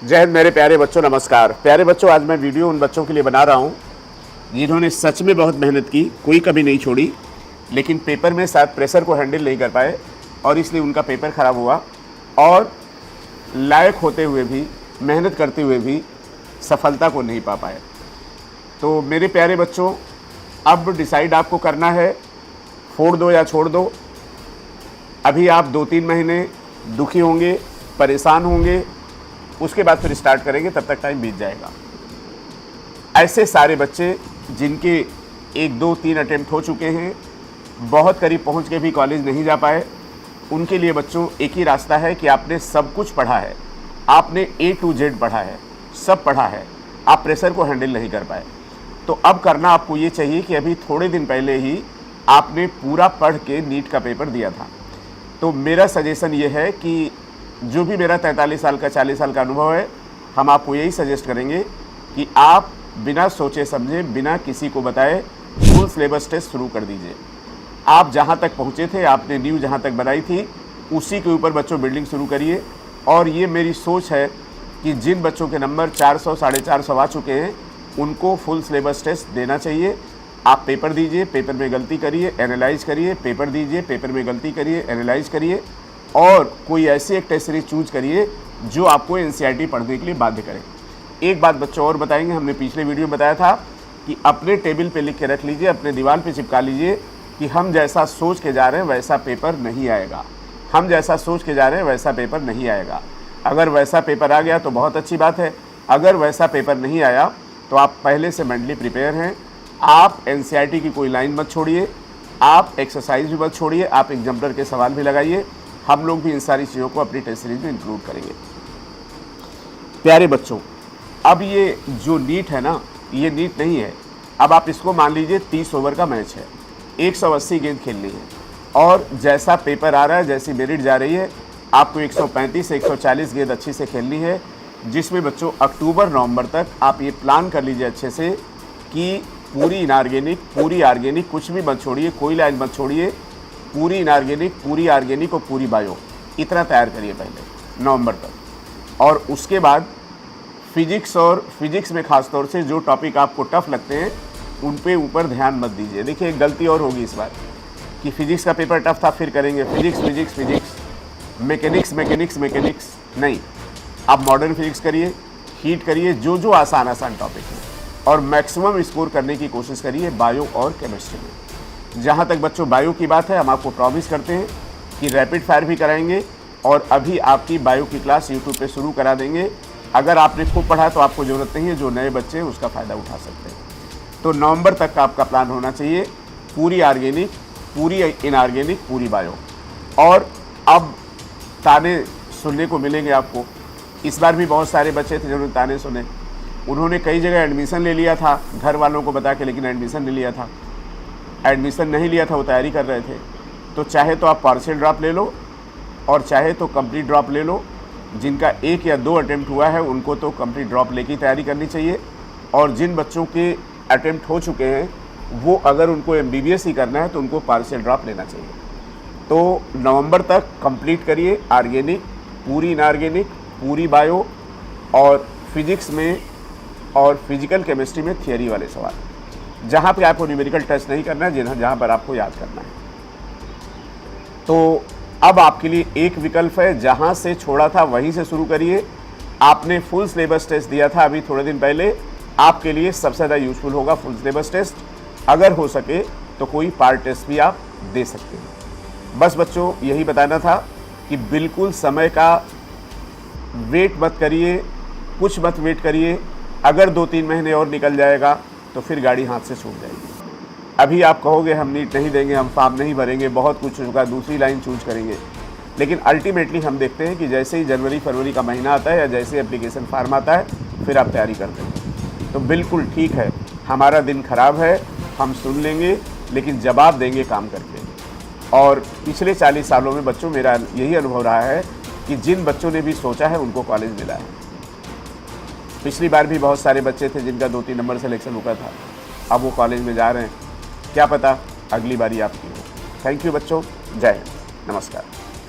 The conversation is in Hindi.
जय हिंद मेरे प्यारे बच्चों, नमस्कार। प्यारे बच्चों, आज मैं वीडियो उन बच्चों के लिए बना रहा हूँ जिन्होंने सच में बहुत मेहनत की, कोई कभी नहीं छोड़ी, लेकिन पेपर में शायद प्रेशर को हैंडल नहीं कर पाए और इसलिए उनका पेपर ख़राब हुआ और लायक होते हुए भी, मेहनत करते हुए भी सफलता को नहीं पा पाए। तो मेरे प्यारे बच्चों, अब डिसाइड आपको करना है, फोड़ दो या छोड़ दो। अभी आप 2-3 महीने दुखी होंगे, परेशान होंगे, उसके बाद फिर स्टार्ट करेंगे, तब तक टाइम बीत जाएगा। ऐसे सारे बच्चे जिनके 1, 2, 3 अटेम्प्ट हो चुके हैं, बहुत करीब पहुंच के भी कॉलेज नहीं जा पाए, उनके लिए बच्चों एक ही रास्ता है कि आपने सब कुछ पढ़ा है, आपने A to Z पढ़ा है, सब पढ़ा है, आप प्रेशर को हैंडल नहीं कर पाए। तो अब करना आपको ये चाहिए कि अभी थोड़े दिन पहले ही आपने पूरा पढ़ के नीट का पेपर दिया था। तो मेरा सजेशन ये है कि जो भी मेरा 43 साल का 40 साल का अनुभव है, हम आपको यही सजेस्ट करेंगे कि आप बिना सोचे समझे, बिना किसी को बताए फुल सिलेबस टेस्ट शुरू कर दीजिए। आप जहां तक पहुंचे थे, आपने नींव जहां तक बनाई थी, उसी के ऊपर बच्चों बिल्डिंग शुरू करिए। और ये मेरी सोच है कि जिन बच्चों के नंबर 400, 450 आ चुके हैं, उनको फुल सिलेबस टेस्ट देना चाहिए। आप पेपर दीजिए, पेपर में गलती करिए, एनालाइज करिए, पेपर दीजिए, पेपर में गलती करिए, एनालाइज करिए, और कोई ऐसी एक टेस्ट सीरीज चूज करिए जो आपको एनसीईआरटी पढ़ने के लिए बाध्य करे। एक बात बच्चों और बताएंगे, हमने पिछले वीडियो में बताया था कि अपने टेबल पे लिख के रख लीजिए, अपने दीवार पे चिपका लीजिए कि हम जैसा सोच के जा रहे हैं वैसा पेपर नहीं आएगा, हम जैसा सोच के जा रहे हैं वैसा पेपर नहीं आएगा। अगर वैसा पेपर आ गया तो बहुत अच्छी बात है, अगर वैसा पेपर नहीं आया तो आप पहले से मेंटली प्रिपेयर हैं। आप एनसीईआरटी की कोई लाइन मत छोड़िए, आप एक्सरसाइज भी मत छोड़िए, आप एग्जामिनर के सवाल भी लगाइए। हम लोग भी इन सारी चीज़ों को अपनी टेस्ट सीरीज में इंक्लूड करेंगे। प्यारे बच्चों, अब ये जो नीट है ना, ये नीट नहीं है। अब आप इसको मान लीजिए 30 ओवर का मैच है, 180 गेंद खेलनी है, और जैसा पेपर आ रहा है, जैसी मेरिट जा रही है, आपको 135 से 140 गेंद अच्छी से खेलनी है, जिसमें बच्चों अक्टूबर नवंबर तक आप ये प्लान कर लीजिए अच्छे से कि पूरी इनऑर्गेनिक, पूरी ऑर्गेनिक, कुछ भी मत छोड़िए, कोई लाइन मत छोड़िए, पूरी इनऑर्गेनिक, पूरी ऑर्गेनिक और पूरी बायो, इतना तैयार करिए पहले नवंबर तक। और उसके बाद फिजिक्स, और फिजिक्स में ख़ास तौर से जो टॉपिक आपको टफ लगते हैं उन पे ऊपर ध्यान मत दीजिए। देखिए, एक गलती और होगी इस बार कि फिजिक्स का पेपर टफ था, फिर करेंगे physics physics physics, mechanics mechanics mechanics, नहीं। आप मॉडर्न फिजिक्स करिए, हीट करिए, जो जो आसान आसान टॉपिक है, और मैक्सिमम स्कोर करने की कोशिश करिए बायो और केमिस्ट्री में। जहाँ तक बच्चों बायो की बात है, हम आपको प्रॉमिस करते हैं कि रैपिड फायर भी कराएंगे, और अभी आपकी बायो की क्लास यूट्यूब पे शुरू करा देंगे। अगर आपने खूब पढ़ा तो आपको ज़रूरत नहीं है, जो नए बच्चे हैं उसका फ़ायदा उठा सकते हैं। तो नवंबर तक का आपका प्लान होना चाहिए, पूरी ऑर्गेनिक, पूरी इनऑर्गेनिक, पूरी बायो। और अब ताने सुनने को मिलेंगे आपको। इस बार भी बहुत सारे बच्चे थे जिन्होंने ताने सुने, उन्होंने कई जगह एडमिशन ले लिया था घर वालों को बता के, लेकिन एडमिशन नहीं लिया था। एडमिशन नहीं लिया था, वो तैयारी कर रहे थे। तो चाहे तो आप पार्शियल ड्रॉप ले लो, और चाहे तो कंप्लीट ड्रॉप ले लो। जिनका 1 या 2 अटेम्प्ट हुआ है उनको तो कंप्लीट ड्रॉप लेके तैयारी करनी चाहिए, और जिन बच्चों के अटेम्प्ट हो चुके हैं वो अगर उनको MBBS ही करना है तो उनको पार्शियल ड्रॉप लेना चाहिए। तो नवंबर तक कंप्लीट करिए ऑर्गेनिक, पूरी इनऑर्गेनिक, पूरी बायो, और फिजिक्स में और फिजिकल केमिस्ट्री में थियरी वाले सवाल, जहाँ पे आपको न्यूमेरिकल टेस्ट नहीं करना है, जहाँ पर आपको याद करना है। तो अब आपके लिए एक विकल्प है, जहाँ से छोड़ा था वहीं से शुरू करिए। आपने फुल सिलेबस टेस्ट दिया था अभी थोड़े दिन पहले, आपके लिए सबसे ज़्यादा यूजफुल होगा फुल सिलेबस टेस्ट। अगर हो सके तो कोई पार्ट टेस्ट भी आप दे सकते हैं। बस बच्चों, यही बताना था कि बिल्कुल समय का वेट मत करिए, कुछ मत वेट करिए। अगर 2-3 महीने और निकल जाएगा तो फिर गाड़ी हाथ से छूट जाएगी। अभी आप कहोगे हम नीट नहीं देंगे, हम फॉर्म नहीं भरेंगे, बहुत कुछ होगा, दूसरी लाइन चूज करेंगे, लेकिन अल्टीमेटली हम देखते हैं कि जैसे ही जनवरी फरवरी का महीना आता है या जैसे एप्लीकेशन फॉर्म आता है, फिर आप तैयारी करते हैं। तो बिल्कुल ठीक है, हमारा दिन खराब है, हम सुन लेंगे, लेकिन जवाब देंगे काम करके। और पिछले 40 सालों में बच्चों, मेरा यही अनुभव रहा है कि जिन बच्चों ने भी सोचा है उनको कॉलेज मिला है। पिछली बार भी बहुत सारे बच्चे थे जिनका 2-3 नंबर सिलेक्शन रुका था, अब वो कॉलेज में जा रहे हैं। क्या पता अगली बारी आपकी हो। थैंक यू बच्चों, जय हिंद, नमस्कार।